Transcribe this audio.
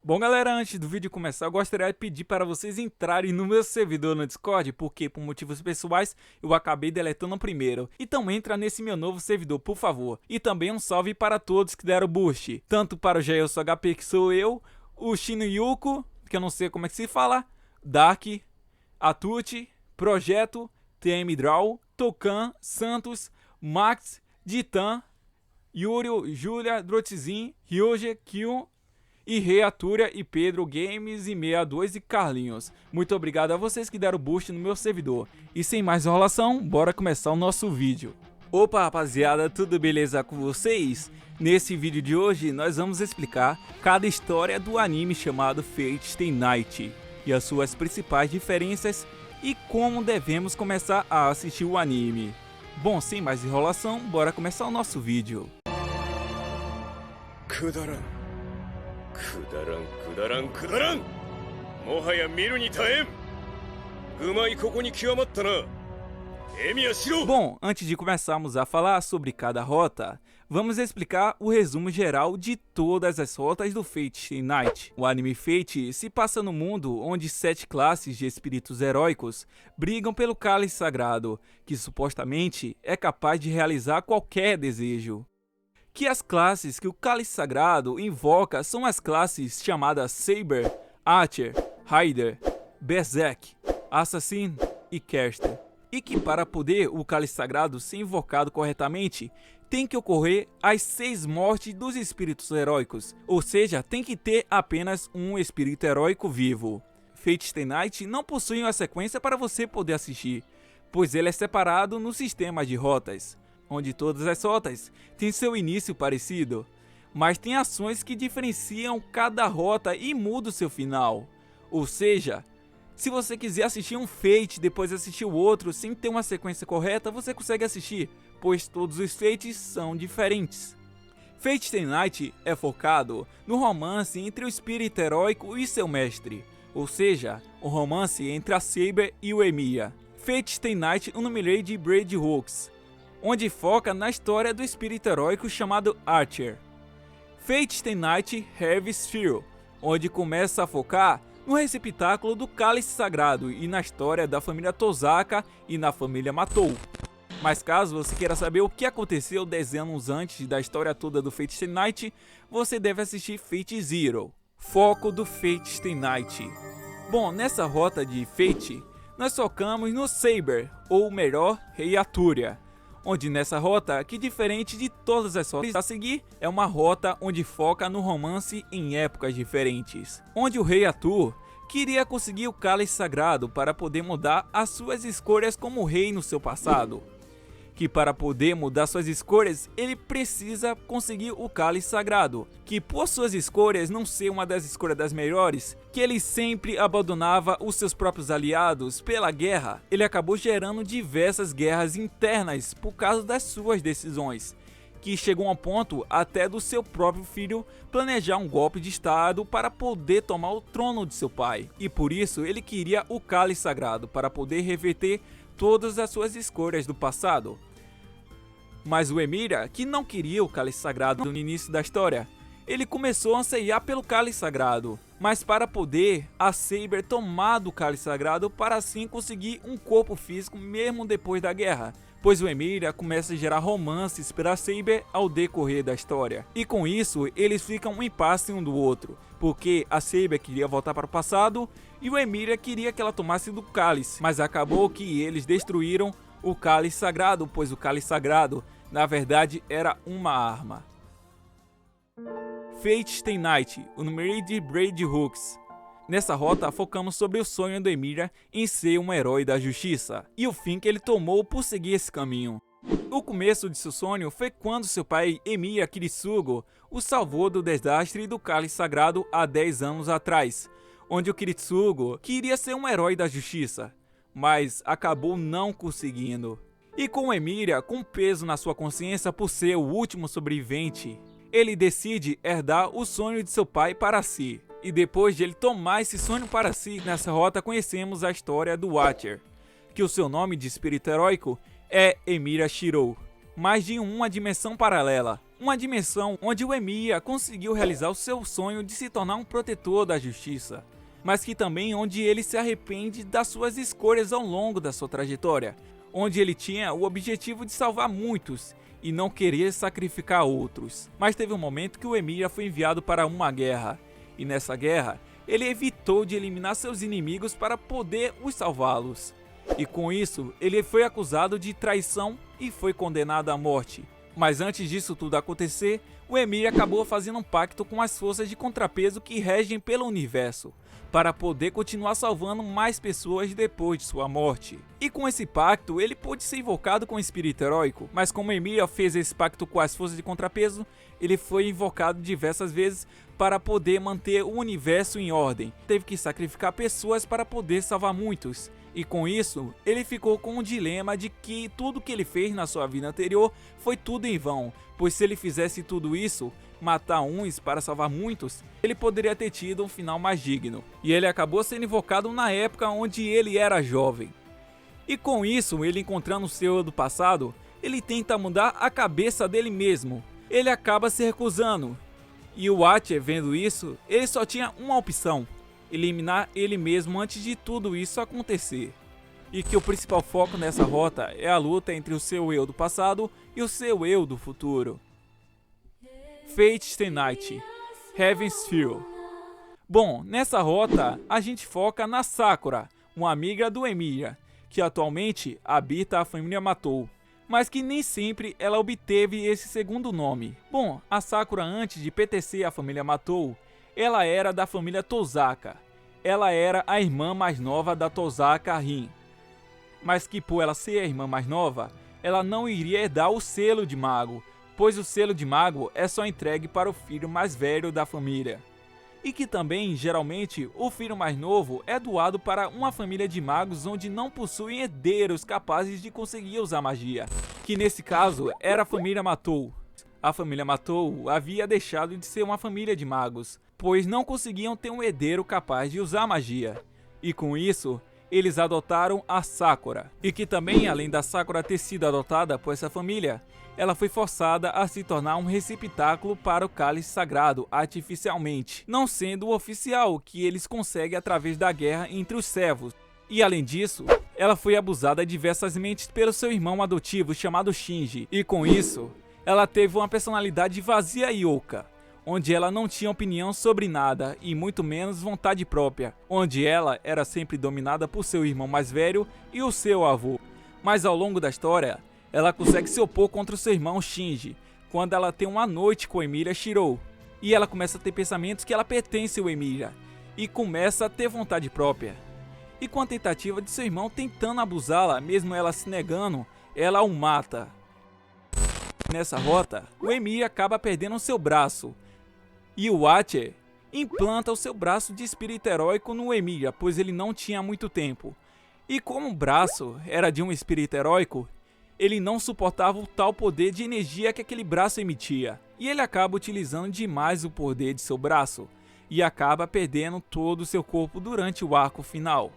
Bom galera, antes do vídeo começar eu gostaria de pedir para vocês entrarem no meu servidor no Discord, porque por motivos pessoais eu acabei deletando o primeiro. Então entra nesse meu novo servidor, por favor. E também um salve para todos que deram boost, tanto para o Jailson HP, que sou eu, o Shino Yuko, que eu não sei como é que se fala, Dark, Atuti, Projeto, TM Draw, Tokan, Santos, Max, Ditan, Yuri, Julia, Drotzin, Ryoge, Kyun, e Reaturia e Pedro Games e 62 e Carlinhos. Muito obrigado a vocês que deram boost no meu servidor. E sem mais enrolação, bora começar o nosso vídeo. Opa rapaziada, tudo beleza com vocês? Nesse vídeo de hoje nós vamos explicar cada história do anime chamado Fate Stay Night e as suas principais diferenças e como devemos começar a assistir o anime. Bom, sem mais enrolação, bora começar o nosso vídeo. くだらんもはや見るに耐えんうまいここに極まったなエミヤしろ Bom, antes de começarmos a falar sobre cada rota, vamos explicar o resumo geral de todas as rotas do Fate Stay Night. O anime Fate se passa no mundo onde 7 classes de espíritos heróicos brigam pelo cálice sagrado, que supostamente é capaz de realizar qualquer desejo. Que as classes que o cálice sagrado invoca são as classes chamadas Saber, Archer, Rider, Berserk, Assassin e Caster. E que para poder o cálice sagrado ser invocado corretamente, tem que ocorrer as 6 mortes dos espíritos heróicos, ou seja, tem que ter apenas um espírito heróico vivo. Fate Stay Night não possui uma sequência para você poder assistir, pois ele é separado no sistema de rotas, onde todas as rotas têm seu início parecido, mas tem ações que diferenciam cada rota e mudam seu final. Ou seja, se você quiser assistir um Fate depois assistir o outro sem ter uma sequência correta, você consegue assistir, pois todos os Fates são diferentes. Fate Stay Night é focado no romance entre o espírito heróico e seu mestre, ou seja, o romance entre a Saber e o Emiya. Fate Stay Night Unlimited Braid Hooks, onde foca na história do espírito heróico chamado Archer. Fate Stay Night Heavy Sphere, onde começa a focar no receptáculo do cálice sagrado e na história da família Tozaka e na família Matou. Mas caso você queira saber o que aconteceu 10 anos antes da história toda do Fate Stay Night, você deve assistir Fate Zero, foco do Fate Stay Night. Bom, nessa rota de Fate, nós focamos no Saber, ou melhor, Reaturia, onde nessa rota, que diferente de todas as rotas a seguir, é uma rota onde foca no romance em épocas diferentes, onde o rei Arthur queria conseguir o cálice sagrado para poder mudar as suas escolhas como rei no seu passado, que para poder mudar suas escolhas, ele precisa conseguir o cálice sagrado, que por suas escolhas não ser uma das escolhas das melhores, que ele sempre abandonava os seus próprios aliados pela guerra, ele acabou gerando diversas guerras internas por causa das suas decisões, que chegou a um ponto até do seu próprio filho planejar um golpe de estado para poder tomar o trono de seu pai, e por isso ele queria o cálice sagrado para poder reverter todas as suas escolhas do passado. Mas o Emiya, que não queria o cálice sagrado no início da história, ele começou a anseiar pelo cálice sagrado, mas para poder a Saber tomar do cálice sagrado para assim conseguir um corpo físico mesmo depois da guerra, pois o Emiya começa a gerar romances para a Saber ao decorrer da história. E com isso, eles ficam um impasse um do outro, porque a Saber queria voltar para o passado e o Emiya queria que ela tomasse do cálice, mas acabou que eles destruíram o cálice sagrado, pois o cálice sagrado, na verdade, era uma arma. Fate Stay Night, Unlimited Braid Hooks. Nessa rota, focamos sobre o sonho do Emiya em ser um herói da justiça, e o fim que ele tomou por seguir esse caminho. O começo de seu sonho foi quando seu pai, Emiya Kiritsugo, o salvou do desastre do cálice sagrado há 10 anos atrás, onde o Kiritsugo queria ser um herói da justiça, mas acabou não conseguindo. E com o Emiya com peso na sua consciência por ser o último sobrevivente, ele decide herdar o sonho de seu pai para si. E depois de ele tomar esse sonho para si, nessa rota conhecemos a história do Archer, que o seu nome de espírito heróico é Emiya Shiro, mas de uma dimensão paralela. Uma dimensão onde o Emiya conseguiu realizar o seu sonho de se tornar um protetor da justiça, mas que também onde ele se arrepende das suas escolhas ao longo da sua trajetória, onde ele tinha o objetivo de salvar muitos e não querer sacrificar outros. Mas teve um momento que o Emiya foi enviado para uma guerra, e nessa guerra ele evitou de eliminar seus inimigos para poder os salvá-los. E com isso, ele foi acusado de traição e foi condenado à morte. Mas antes disso tudo acontecer, o Emiya acabou fazendo um pacto com as forças de contrapeso que regem pelo universo, para poder continuar salvando mais pessoas depois de sua morte. E com esse pacto, ele pôde ser invocado com o espírito heróico, mas como Emiya fez esse pacto com as forças de contrapeso, ele foi invocado diversas vezes para poder manter o universo em ordem. Teve que sacrificar pessoas para poder salvar muitos. E com isso, ele ficou com um dilema de que tudo que ele fez na sua vida anterior foi tudo em vão, pois se ele fizesse tudo isso, matar uns para salvar muitos, ele poderia ter tido um final mais digno. E ele acabou sendo invocado na época onde ele era jovem. E com isso, ele encontrando o seu eu do passado, ele tenta mudar a cabeça dele mesmo. Ele acaba se recusando. E o Watcher, vendo isso, ele só tinha uma opção: eliminar ele mesmo antes de tudo isso acontecer. E que o principal foco nessa rota é a luta entre o seu eu do passado e o seu eu do futuro. Fate Stay Night, Heaven's Feel. Bom, nessa rota a gente foca na Sakura, uma amiga do Emiya, que atualmente habita a família Matou, mas que nem sempre ela obteve esse segundo nome. Bom, a Sakura, antes de pertencer à família Matou, ela era da família Tozaka. Ela era a irmã mais nova da Tozaka Rin, mas que por ela ser a irmã mais nova, ela não iria herdar o selo de mago, pois o selo de mago é só entregue para o filho mais velho da família. E que também, geralmente, o filho mais novo é doado para uma família de magos onde não possuem herdeiros capazes de conseguir usar magia, que nesse caso era a família Matou. A família Matou havia deixado de ser uma família de magos, pois não conseguiam ter um herdeiro capaz de usar magia. E com isso, eles adotaram a Sakura. E que também, além da Sakura ter sido adotada por essa família, ela foi forçada a se tornar um receptáculo para o cálice sagrado artificialmente, não sendo o oficial que eles conseguem através da guerra entre os servos. E além disso, ela foi abusada diversamente pelo seu irmão adotivo chamado Shinji, e com isso, ela teve uma personalidade vazia e oca, onde ela não tinha opinião sobre nada e muito menos vontade própria, onde ela era sempre dominada por seu irmão mais velho e o seu avô. Mas ao longo da história, ela consegue se opor contra o seu irmão Shinji, quando ela tem uma noite com Emiya Shirou, e ela começa a ter pensamentos que ela pertence ao Emiya, e começa a ter vontade própria. E com a tentativa de seu irmão tentando abusá-la, mesmo ela se negando, ela o mata. Nessa rota, o Emiya acaba perdendo seu braço, e o Watcher implanta o seu braço de espírito heróico no Emiya, pois ele não tinha muito tempo. E como o braço era de um espírito heróico, ele não suportava o tal poder de energia que aquele braço emitia. E ele acaba utilizando demais o poder de seu braço, e acaba perdendo todo o seu corpo durante o arco final.